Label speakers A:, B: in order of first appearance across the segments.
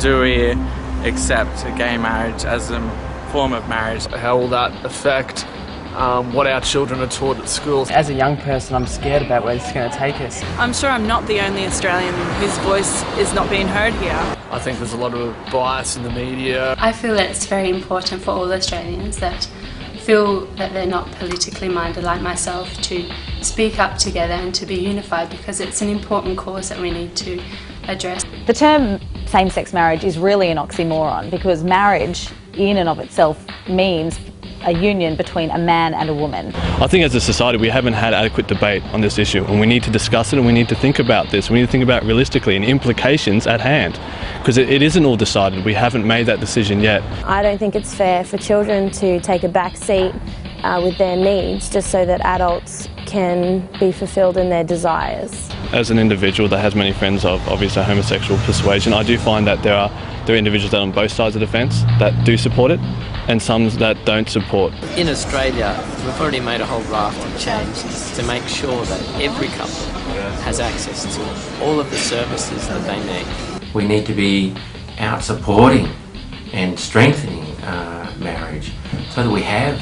A: Do we accept gay marriage as a form of marriage?
B: How will that affect what our children are taught at school?
C: As a young person, I'm scared about where this is going to take us.
D: I'm sure I'm not the only Australian whose voice is not being heard here.
B: I think there's a lot of bias in the media.
E: I feel that it's very important for all Australians that feel that they're not politically minded like myself to speak up together and to be unified, because it's an important cause that we need to address.
F: The term same-sex marriage is really an oxymoron, because marriage in and of itself means a union between a man and a woman.
G: I think as a society we haven't had adequate debate on this issue, and we need to discuss it, and we need to think about this. We need to think about realistically and implications at hand, because it isn't all decided. We haven't made that decision yet.
H: I don't think it's fair for children to take a back seat with their needs just so that adults can be fulfilled in their desires.
G: As an individual that has many friends of obviously homosexual persuasion, I do find that there are individuals that are on both sides of the fence that do support it, and some that don't support.
I: In Australia, we've already made a whole raft of changes to make sure that every couple has access to all of the services that they need.
J: We need to be out supporting and strengthening marriage so that we have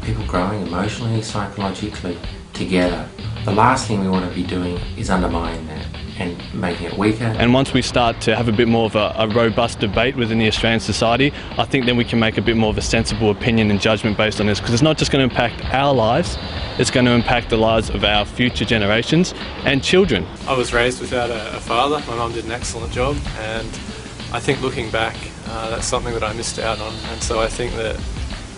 J: people growing emotionally, psychologically together. The last thing we want to be doing is undermining that and making it weaker.
G: And once we start to have a bit more of a robust debate within the Australian society, I think then we can make a bit more of a sensible opinion and judgment based on this, because it's not just going to impact our lives, it's going to impact the lives of our future generations and children.
K: I was raised without a father. My mum did an excellent job, and I think looking back, that's something that I missed out on, and so I think that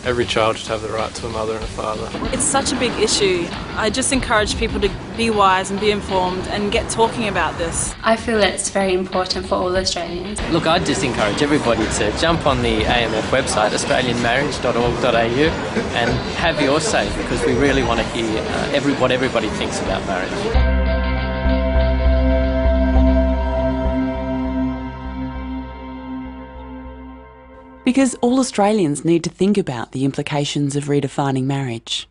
K: every child should have the right to a mother and a father.
D: It's such a big issue. I just encourage people to be wise and be informed and get talking about this.
E: I feel that it's very important for all Australians.
I: Look, I'd just encourage everybody to jump on the AMF website, australianmarriage.org.au, and have your say, because we really want to hear what everybody thinks about marriage.
L: Because all Australians need to think about the implications of redefining marriage.